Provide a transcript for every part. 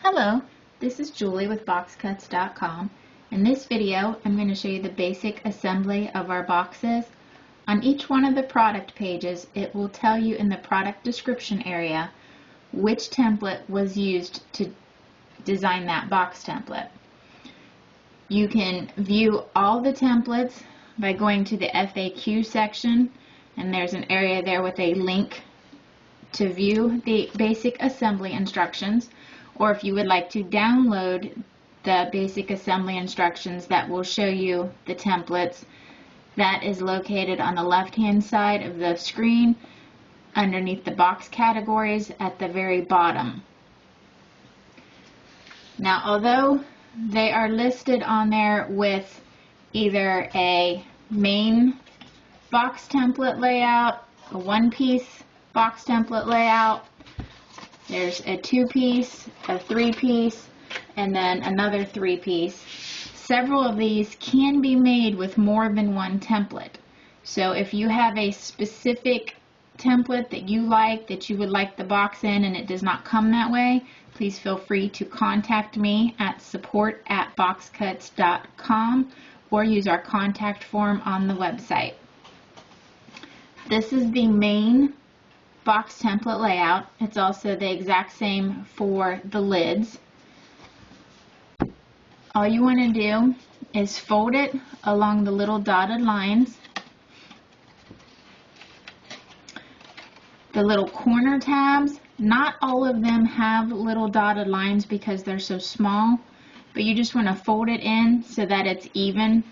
Hello, this is Julie with BoxCuts.com. In this video, I'm going to show you the basic assembly of our boxes. On each one of the product pages, it will tell you in the product description area which template was used to design that box template. You can view all the templates by going to the FAQ section, and there's an area there with a link to view the basic assembly instructions. Or if you would like to download the basic assembly instructions that will show you the templates, that is located on the left-hand side of the screen underneath the box categories at the very bottom. Now, although they are listed on there with either a main box template layout, a one-piece box template layout, there's a two-piece, a three-piece, and then another three-piece. Several of these can be made with more than one template. So if you have a specific template that you like, that you would like the box in, and it does not come that way, please feel free to contact me at support@boxcuts.com or use our contact form on the website. This is the main box template layout. It's also the exact same for the lids. All you want to do is fold it along the little dotted lines. The little corner tabs, not all of them have little dotted lines because they're so small, but you just want to fold it in so that it's even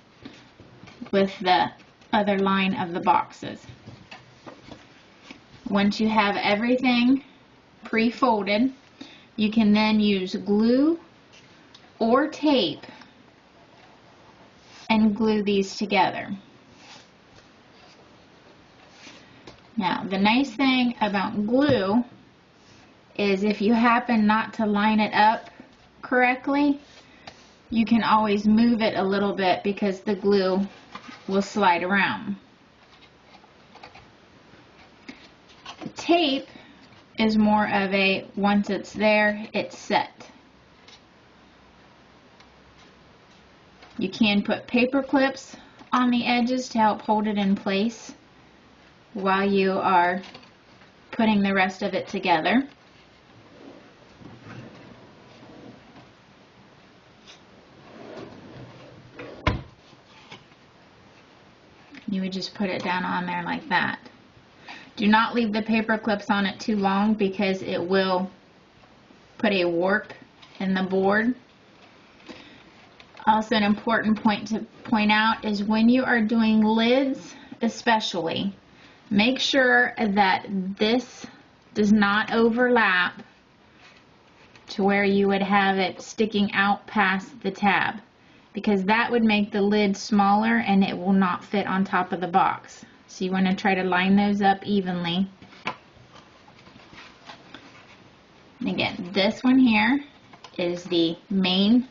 with the other line of the boxes. Once you have everything pre-folded, you can then use glue or tape and glue these together. Now, the nice thing about glue is if you happen not to line it up correctly, you can always move it a little bit because the glue will slide around. The tape is more of a once it's there, it's set. You can put paper clips on the edges to help hold it in place while you are putting the rest of it together. You would just put it down on there like that. Do not leave the paper clips on it too long because it will put a warp in the board. Also, an important point to point out is when you are doing lids especially, make sure that this does not overlap to where you would have it sticking out past the tab, because that would make the lid smaller and it will not fit on top of the box. So you want to try to line those up evenly. And again, this one here is the main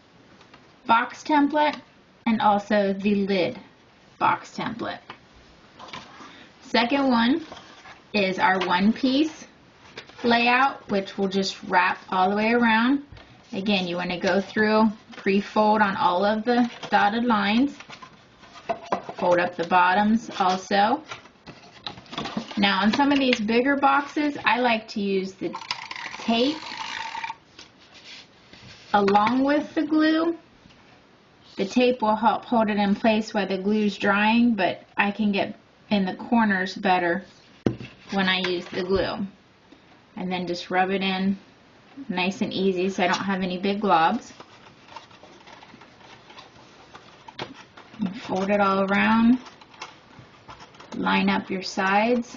box template and also the lid box template. Second one is our one-piece layout, which will just wrap all the way around. Again, you want to go through, pre-fold on all of the dotted lines. Fold up the bottoms also. Now on some of these bigger boxes, I like to use the tape along with the glue. The tape will help hold it in place while the glue's drying, but I can get in the corners better when I use the glue. And then just rub it in nice and easy so I don't have any big globs. Fold it all around, line up your sides.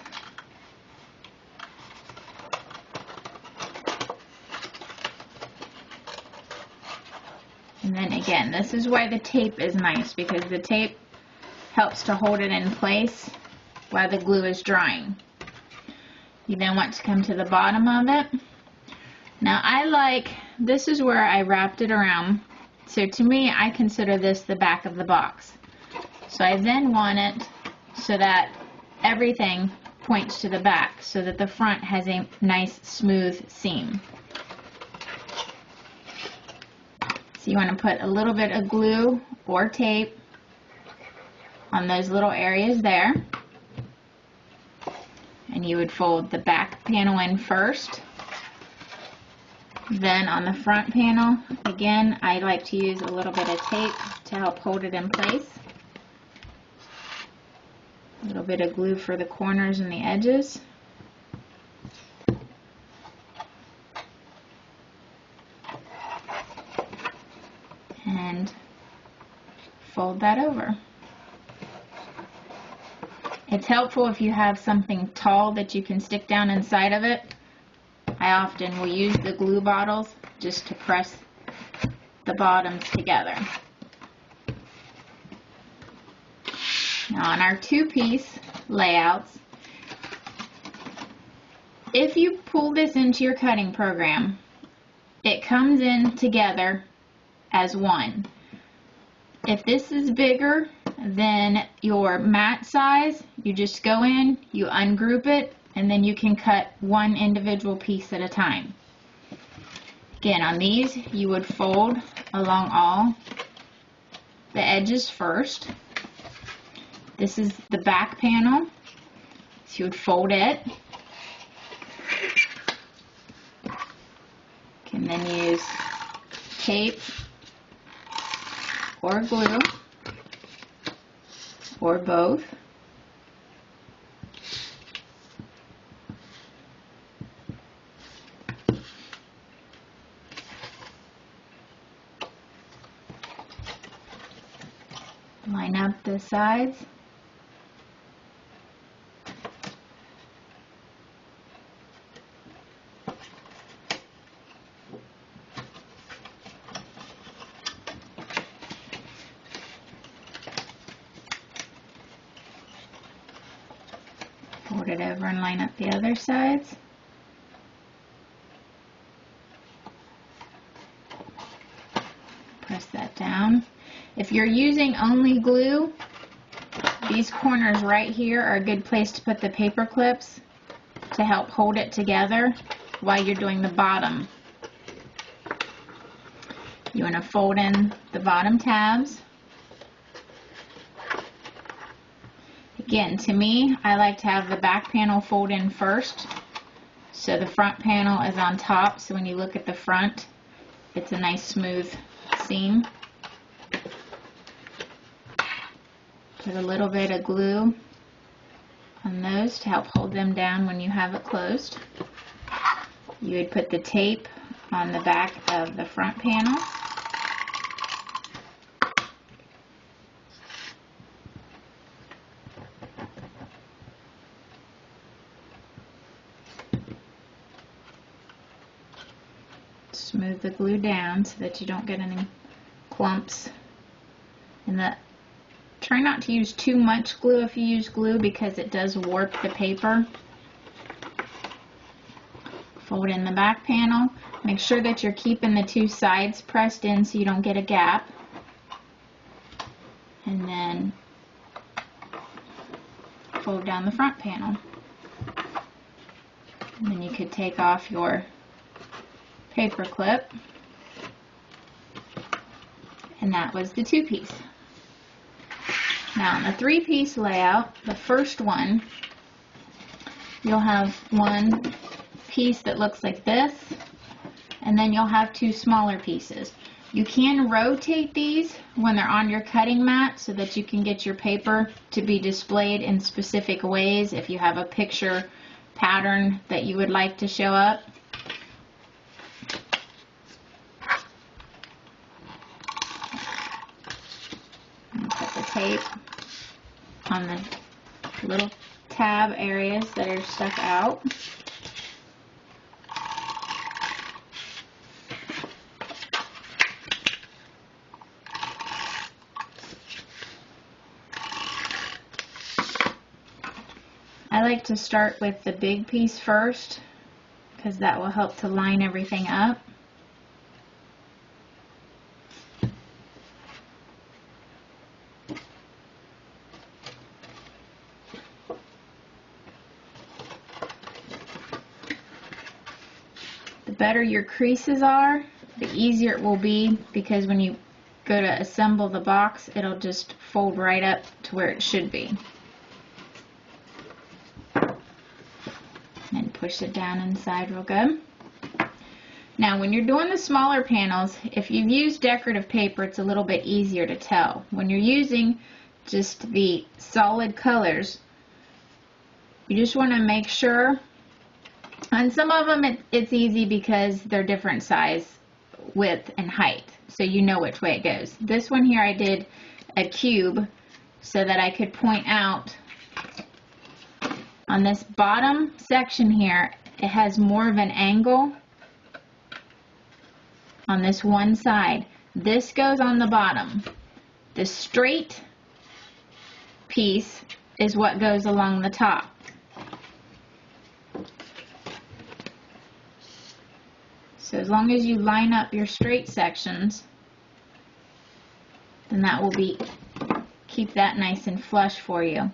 And then again, this is why the tape is nice, because the tape helps to hold it in place while the glue is drying. You then want to come to the bottom of it. Now this is where I wrapped it around. So to me, I consider this the back of the box. So I then want it so that everything points to the back so that the front has a nice smooth seam. So you want to put a little bit of glue or tape on those little areas there. And you would fold the back panel in first. Then on the front panel, again, I like to use a little bit of tape to help hold it in place. A little bit of glue for the corners and the edges. And fold that over. It's helpful if you have something tall that you can stick down inside of it. I often will use the glue bottles just to press the bottoms together. Now on our two-piece layouts, if you pull this into your cutting program, it comes in together as one. If this is bigger than your mat size, you just go in, you ungroup it, and then you can cut one individual piece at a time. Again, on these, you would fold along all the edges first. This is the back panel, so you would fold it. You can then use tape or glue, or both. Line up the sides. Fold it over and line up the other sides. Press that down. If you're using only glue, these corners right here are a good place to put the paper clips to help hold it together while you're doing the bottom. You want to fold in the bottom tabs. Again, to me, I like to have the back panel fold in first, so the front panel is on top, so when you look at the front, it's a nice smooth seam. Put a little bit of glue on those to help hold them down when you have it closed. You would put the tape on the back of the front panel. Smooth the glue down so that you don't get any clumps. And try not to use too much glue if you use glue, because it does warp the paper. Fold in the back panel. Make sure that you're keeping the two sides pressed in so you don't get a gap. And then fold down the front panel. And then you could take off your paper clip. And that was the two-piece. Now on the three-piece layout, the first one, you'll have one piece that looks like this, and then you'll have two smaller pieces. You can rotate these when they're on your cutting mat so that you can get your paper to be displayed in specific ways if you have a picture pattern that you would like to show up. Put the tape on the little tab areas that are stuck out. I like to start with the big piece first because that will help to line everything up. The better your creases are, the easier it will be, because when you go to assemble the box, it'll just fold right up to where it should be. And push it down inside real good. Now when you're doing the smaller panels, if you've used decorative paper, it's a little bit easier to tell. When you're using just the solid colors, you just want to make sure. On some of them it's easy because they're different size, width, and height, so you know which way it goes. This one here I did a cube so that I could point out on this bottom section here, it has more of an angle on this one side. This goes on the bottom. The straight piece is what goes along the top. So as long as you line up your straight sections, then that will keep that nice and flush for you.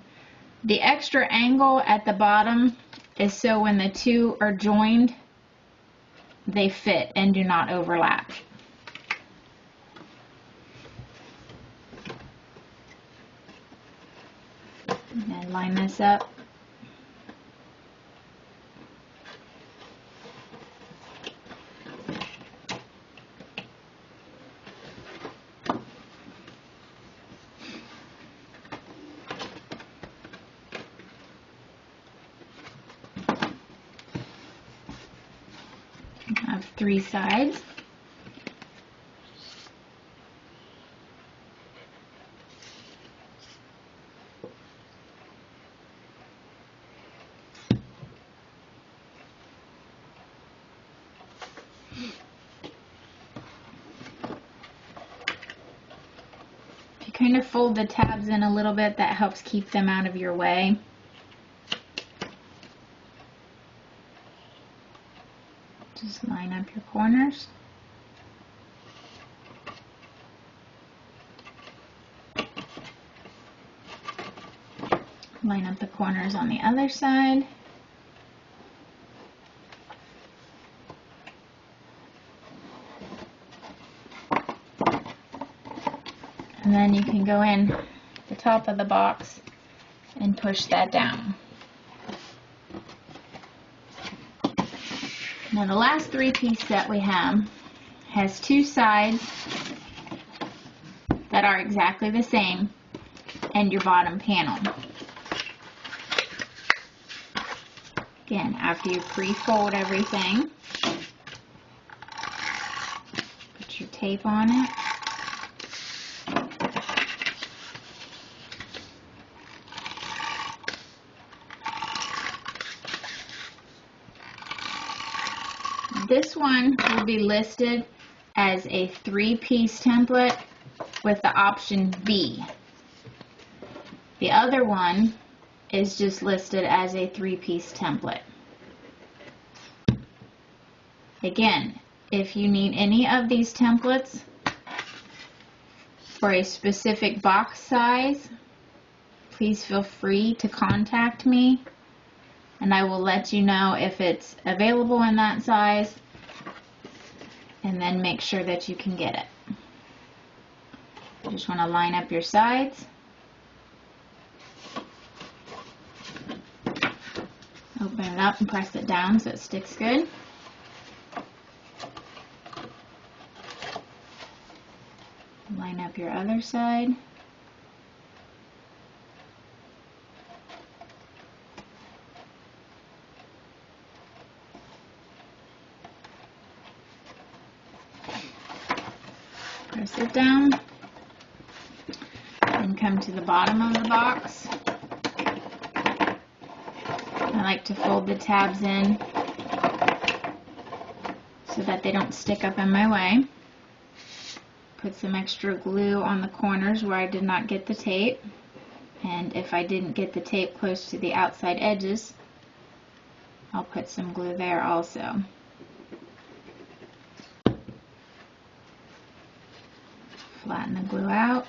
The extra angle at the bottom is so when the two are joined, they fit and do not overlap. And then line this up. I have 3 sides. If you kind of fold the tabs in a little bit, that helps keep them out of your way. Just line up your corners. Line up the corners on the other side. And then you can go in the top of the box and push that down. Now the last 3-piece set we have has 2 sides that are exactly the same and your bottom panel. Again, after you pre-fold everything, put your tape on it. This one will be listed as a 3-piece template with the option B. The other one is just listed as a 3-piece template. Again, if you need any of these templates for a specific box size, please feel free to contact me, and I will let you know if it's available in that size, and then make sure that you can get it. You just want to line up your sides. Open it up and press it down so it sticks good. Line up your other side. Press it down and come to the bottom of the box. I like to fold the tabs in so that they don't stick up in my way. Put some extra glue on the corners where I did not get the tape, and if I didn't get the tape close to the outside edges, I'll put some glue there also. Flatten the glue out.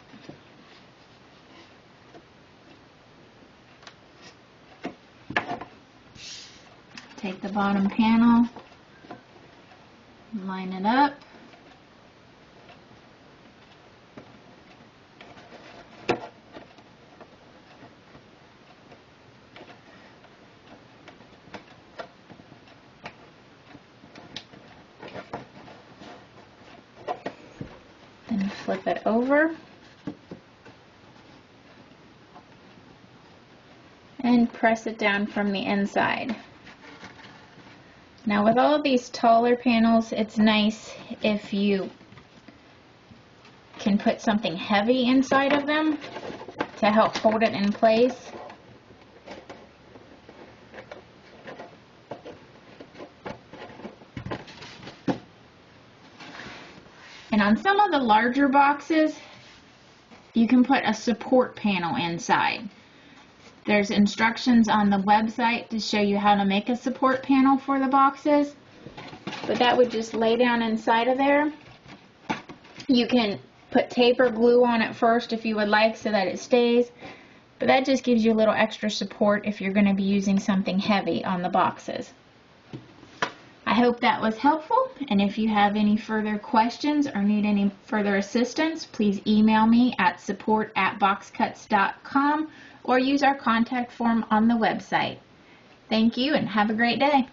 Take the bottom panel, line it up, and flip it over. And press it down from the inside. Now with all of these taller panels, it's nice if you can put something heavy inside of them to help hold it in place. And on some of the larger boxes, you can put a support panel inside. There's instructions on the website to show you how to make a support panel for the boxes, but that would just lay down inside of there. You can put tape or glue on it first if you would like so that it stays, but that just gives you a little extra support if you're going to be using something heavy on the boxes. I hope that was helpful, and if you have any further questions or need any further assistance, please email me at support@boxcuts.com or use our contact form on the website. Thank you and have a great day.